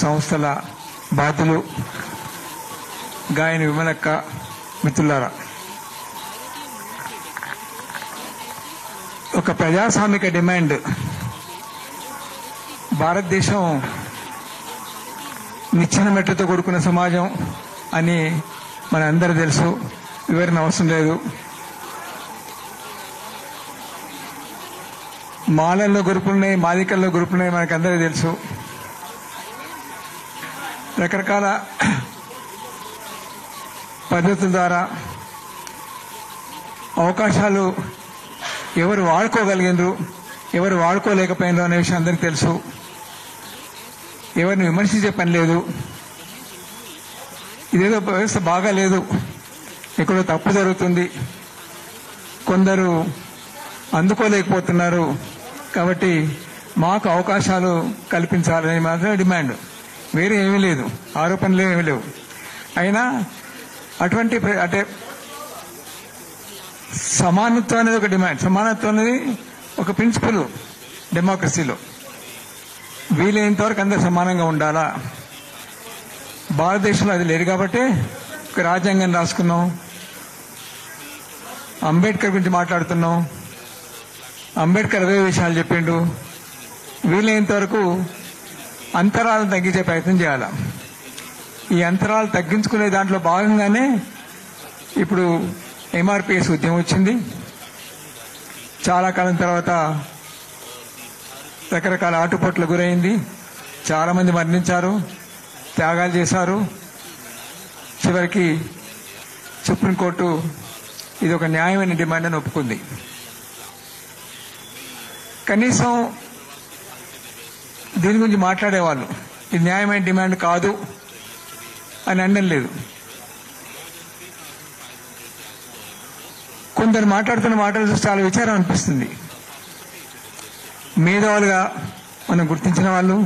సంస్థల బాధ్యులు, గాయని విమలక్క, మిత్రులారా, ఒక ప్రజాస్వామిక డిమాండ్ భారతదేశం నిచ్చెన మెట్లతో కూడుకున్న సమాజం అని మన అందరూ తెలుసు, వివరణ అవసరం లేదు. మాలల్లో గ్రూపులున్నాయి, మాదికల్లో గ్రూపులున్నాయి, మనకు అందరికీ తెలుసు. రకరకాల పద్ధతుల ద్వారా అవకాశాలు ఎవరు వాడుకోగలిగినరు, ఎవరు వాడుకోలేకపోయినరు అనే విషయం అందరికీ తెలుసు. ఎవరిని విమర్శించే పని లేదు. ఇదేదో వ్యవస్థ బాగాలేదు, ఎక్కడో తప్పు జరుగుతుంది, కొందరు అందుకోలేకపోతున్నారు, కాబట్టి మాకు అవకాశాలు కల్పించాలని మాత్రమే డిమాండ్, వేరే ఏమీ లేదు, ఆరోపణలు ఏమీ లేవు. అయినా అటువంటి అంటే సమానత్వం అనేది ఒక డిమాండ్. సమానత్వం అనేది ఒక ప్రిన్సిపల్ డెమోక్రసీలో. వీలైనంత వరకు అందరూ సమానంగా ఉండాలా. భారతదేశంలో అది లేదు కాబట్టి ఒక రాజ్యాంగం రాసుకున్నాం, అంబేద్కర్ గురించి మాట్లాడుతున్నాం, అంబేద్కర్ అవే విషయాలు చెప్పిండు. వీలైనంత వరకు అంతరాలను తగ్గించే ప్రయత్నం చేయాలి. ఈ అంతరాలు తగ్గించుకునే దాంట్లో భాగంగానే ఇప్పుడు ఎంఆర్పిఎస్ ఉద్యమం వచ్చింది. చాలా కాలం తర్వాత రకరకాల ఆటుపోట్లకు గురైంది, చాలా మంది మరణించారు, త్యాగాలు చేశారు. చివరికి సుప్రీంకోర్టు ఇది ఒక న్యాయమైన డిమాండ్ అని ఒప్పుకుంది. కనీసం దీని గురించి మాట్లాడేవాళ్ళు ఇది న్యాయమైన డిమాండ్ కాదు అని అనడం లేదు. కొందరు మాట్లాడుతున్న మాటలు చూసి చాలా విచారం అనిపిస్తుంది. మేధావులుగా మనం గుర్తించిన వాళ్ళు,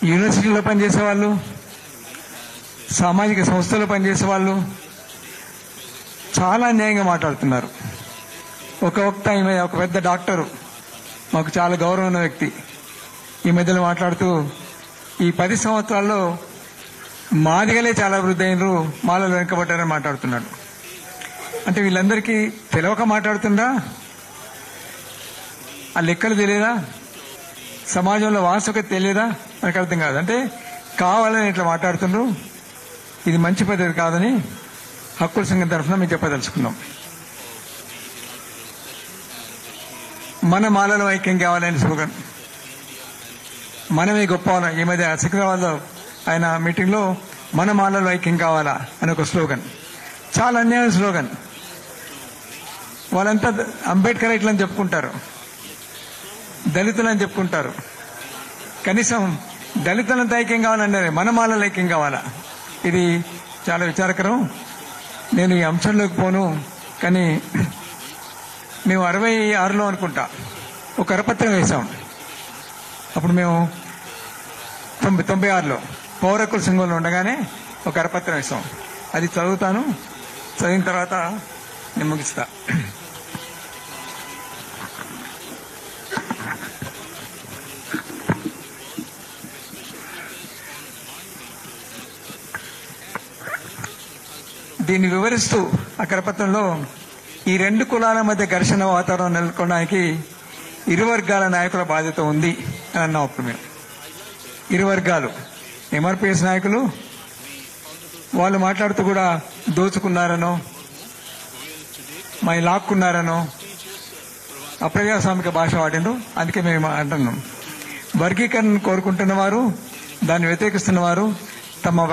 యూనివర్సిటీలో పనిచేసేవాళ్ళు, సామాజిక సంస్థల్లో పనిచేసే వాళ్ళు చాలా అన్యాయంగా మాట్లాడుతున్నారు. ఒక వక్త, ఒక పెద్ద డాక్టరు, మాకు చాలా గౌరవం ఉన్న వ్యక్తి, ఈ మధ్యలో మాట్లాడుతూ ఈ 10 సంవత్సరాల్లో మాదిగలే చాలా అభివృద్ధి అయినరు, మాలలు వెనుకబడ్డారని మాట్లాడుతున్నాడు. అంటే వీళ్ళందరికీ తెలియక మాట్లాడుతుందా? ఆ లెక్కలు తెలియదా? సమాజంలో వాస్తవికత తెలియదా? మనకు అర్థం కాదు. అంటే కావాలని ఇట్లా మాట్లాడుతున్నారు. ఇది మంచి పద్ధతి కాదని హక్కుల సంఘం తరఫున మేము చెప్పదలుచుకున్నాం. మన మాలలో ఐక్యం కావాలని స్లోగన్, మనమే గొప్ప. ఈ మధ్య సికింద్రాబాద్లో ఆయన మీటింగ్లో మన మాలలో ఐక్యం కావాలా అని ఒక స్లోగన్, చాలా అన్యాయం స్లోగన్. వాళ్ళంతా అంబేద్కర్ ఇట్లని చెప్పుకుంటారు, దళితులని చెప్పుకుంటారు. కనీసం దళితులంతా ఐక్యం కావాలన్నారు, మన మాలలో ఐక్యం కావాలా? ఇది చాలా విచారకరం. నేను ఈ అంశంలోకి పోను, కానీ మేము 66లో అనుకుంటా ఒక కరపత్రం వేశాం. అప్పుడు మేము 96లో పౌర హక్కుల సంఘంలో ఉండగానే ఒక కరపత్రం వేశాం. అది చదువుతాను, చదివిన తర్వాత నేను ముగిస్తా. దీన్ని వివరిస్తూ ఆ కరపత్రంలో ఈ 2 కులాల మధ్య ఘర్షణ వాతావరణం నెలకొనడానికి ఇరు వర్గాల నాయకుల బాధ్యత ఉంది అని అన్నాం. అప్పుడు మేము ఇరు వర్గాలు, ఎంఆర్పిఎస్ నాయకులు వాళ్ళు మాట్లాడుతూ కూడా దోచుకున్నారనో, మై లాక్కున్నారనో అప్రజాస్వామిక భాష వాడిండ్రు. అందుకే మేము అంటున్నాం, వర్గీకరణను కోరుకుంటున్న వారు, దాన్ని వ్యతిరేకిస్తున్న వారు తమ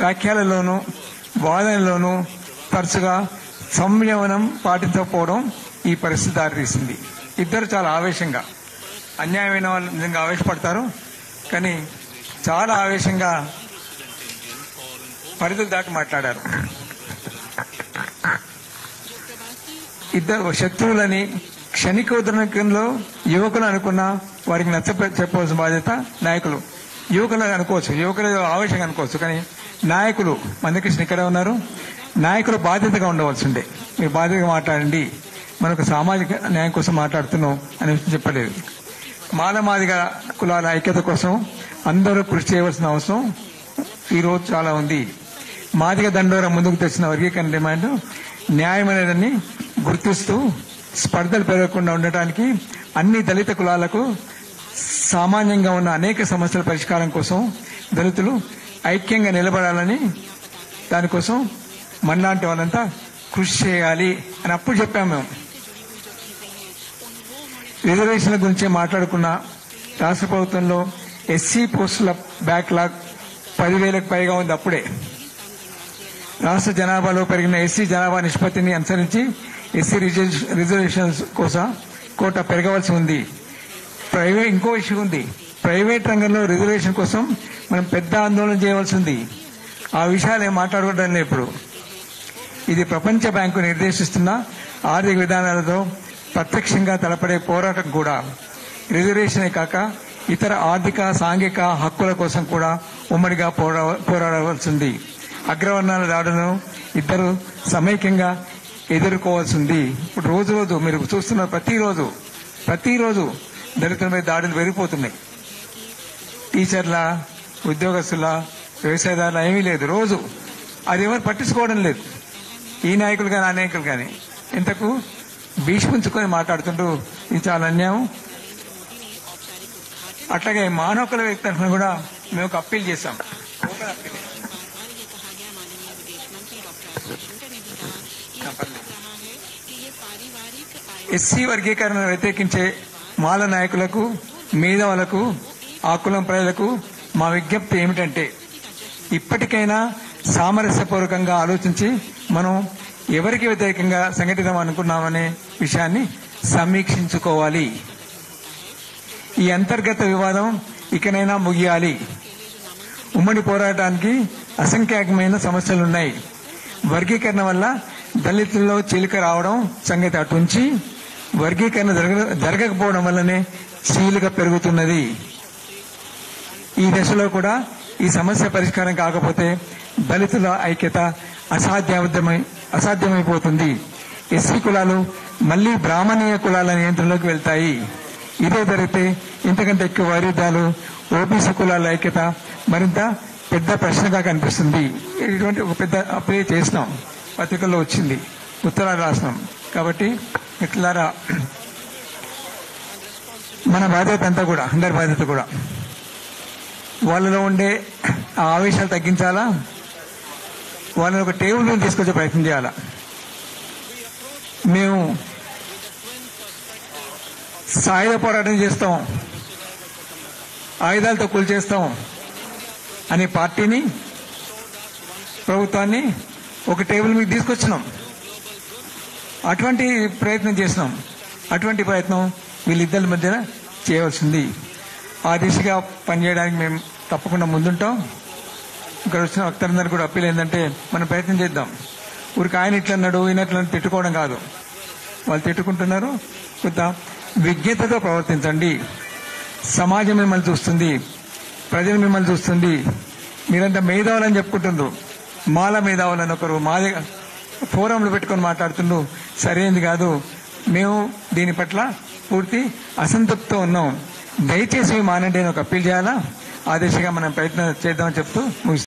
వ్యాఖ్యలలోనూ వాదనలోనూ తరచుగా సంయమనం పాటించకపోవడం ఈ పరిస్థితి దారితీసింది. ఇద్దరు చాలా ఆవేశంగా, అన్యాయమైన వాళ్ళు నిజంగా ఆవేశపడతారు, కానీ చాలా ఆవేశంగా పరిధులు దాటి మాట్లాడారు. ఇద్దరు శత్రువులని క్షణిక ఉద్రేకంలో యువకులు అనుకున్న వారికి నచ్చ చెప్పవలసిన బాధ్యత నాయకులు. యువకులు అనుకోవచ్చు, యువకులు ఆవేశంగా అనుకోవచ్చు, కానీ నాయకులు, మందకృష్ణ ఇక్కడే ఉన్నారు, నాయకులు బాధ్యతగా ఉండవలసి ఉండే. మీరు బాధ్యతగా మాట్లాడండి, మనకు సామాజిక న్యాయం కోసం మాట్లాడుతున్నాం అని చెప్పలేదు. మాదిగ కులాల ఐక్యత కోసం అందరూ కృషి చేయవలసిన అవసరం ఈ రోజు చాలా ఉంది. మాదిగ దండోరా ముందుకు తెచ్చిన వర్గీకరణ డిమాండ్ న్యాయమైనదని గుర్తిస్తూ స్పర్ధలు పెరగకుండా ఉండటానికి అన్ని దళిత కులాలకు సామాన్యంగా ఉన్న అనేక సమస్యల పరిష్కారం కోసం దళితులు ఐక్యంగా నిలబడాలని, దానికోసం మనలాంటి వాళ్ళంతా కృషి చేయాలి అని అప్పుడు చెప్పాము. మేము రిజర్వేషన్ల గురించి మాట్లాడుకున్న రాష్ట్ర ప్రభుత్వంలో ఎస్సీ పోస్టుల బ్యాక్లాగ్ 10,000కు పైగా ఉంది. అప్పుడే రాష్ట్ర జనాభాలో పెరిగిన ఎస్సీ జనాభా నిష్పత్తిని అనుసరించి ఎస్సీ రిజర్వేషన్స్ కోసం కోట పెరగవలసి ఉంది. ఇంకో విషయం ఉంది, ప్రైవేట్ రంగంలో రిజర్వేషన్ కోసం మనం పెద్ద ఆందోళన చేయవలసి ఉంది. ఆ విషయాలు ఏం మాట్లాడుకోవడం లేదు ఇప్పుడు. ఇది ప్రపంచ బ్యాంకు నిర్దేశిస్తున్న ఆర్థిక విధానాలతో ప్రత్యక్షంగా తలపడే పోరాటం కూడా. రిజర్వేషనే కాక ఇతర ఆర్థిక సాంఘిక హక్కుల కోసం కూడా ఉమ్మడిగా పోరాడవలసింది. అగ్రవర్ణాల దాడులను ఇద్దరు సమైక్యంగా ఎదుర్కోవాల్సింది. ఇప్పుడు రోజు రోజు మీరు చూస్తున్న ప్రతిరోజు దళితులపై దాడులు పెరిగిపోతున్నాయి. టీచర్ల, ఉద్యోగస్తుల, వ్యవసాయదారుల ఏమీ లేదు. రోజు అది ఎవరు పట్టించుకోవడం లేదు. ఈ నాయకులు కానీ ఆ నాయకులు కానీ ఇంతకు భీష్మించుకొని మాట్లాడుతుంటూ ఇది చాలా అన్యాయం. అట్లాగే మానవ హక్కుల వ్యక్తి తరఫున కూడా మేము ఒక అప్పీల్ చేశాం. ఎస్సీ వర్గీకరణను వ్యతిరేకించే మాల నాయకులకు, మేధావులకు, ఆ కులం ప్రజలకు మా విజ్ఞప్తి ఏమిటంటే, ఇప్పటికైనా సామరస్యపూర్వకంగా ఆలోచించి మనం ఎవరికి వ్యతిరేకంగా సంఘటితం అనుకున్నామనే విషయాన్ని సమీక్షించుకోవాలి. ఈ అంతర్గత వివాదం ఇకనైనా ముగియాలి. ఉమ్మడి పోరాటానికి అసంఖ్యాకమైన సమస్యలున్నాయి. వర్గీకరణ వల్ల దళితుల్లో చీలిక రావడం సంగతి అటుంచి, వర్గీకరణ జరగకపోవడం వల్లనే చీలిక పెరుగుతున్నది. ఈ దశలో కూడా ఈ సమస్య పరిష్కారం కాకపోతే దళితుల ఐక్యత అసాధ్యమైపోతుంది. ఎస్సీ కులాలు మళ్లీ బ్రాహ్మణీయ కులాల నియంత్రణలోకి వెళ్తాయి. ఇదే జరిగితే ఇంతకంటే ఎక్కువ వైరుధ్యాలు, ఓబీసీ కులాల ఐక్యత మరింత పెద్ద ప్రశ్నగా కనిపిస్తుంది. ఇటువంటి ఒక పెద్ద అప్లై చేసినాం, పత్రికల్లో వచ్చింది, ఉత్తరాలు రాసినాం. కాబట్టి ఇట్లారా మన బాధ్యత అంతా కూడా, అందరి బాధ్యత కూడా, వాళ్ళలో ఉండే ఆ ఆవేశాలు తగ్గించాలా, వాళ్ళని ఒక టేబుల్ మీద తీసుకొచ్చే ప్రయత్నం చేయాలా. మేము సాయుధ పోరాటం చేస్తాం, ఆయుధాలతో కూల్చేస్తాం అనే పార్టీని, ప్రభుత్వాన్ని ఒక టేబుల్ మీద తీసుకొచ్చినాం. అటువంటి ప్రయత్నం చేసినాం. అటువంటి ప్రయత్నం వీళ్ళిద్దరి మధ్య చేయవలసింది. ఆ దిశగా పనిచేయడానికి మేము తప్పకుండా ముందుంటాం. ఇక్కడ వచ్చిన భక్తులందరూ కూడా అప్పీల్ ఏంటంటే, మనం ప్రయత్నం చేద్దాం. ఊరికి ఆయన ఇట్లన్నాడు, ఈయన ఇట్లన్నాడు తిట్టుకోవడం కాదు. వాళ్ళు తిట్టుకుంటున్నారు, కొంత విజ్ఞతతో ప్రవర్తించండి. సమాజం మిమ్మల్ని చూస్తుంది, ప్రజలు మిమ్మల్ని చూస్తుంది. మీరంతా మేధావులని చెప్పుకుంటున్నారు, మాల మేధావులని ఒకరు మాది ఫోరంలు పెట్టుకొని మాట్లాడుతుండ్రు. సరైనది కాదు. మేము దీని పట్ల పూర్తి అసంతృప్తితో ఉన్నాం. దయచేసి మానండి అని ఒక అప్పీల్ చేయాలా. ఆ దిశగా మనం ప్రయత్నం చేద్దామని చెప్తూ ముగిస్తాం.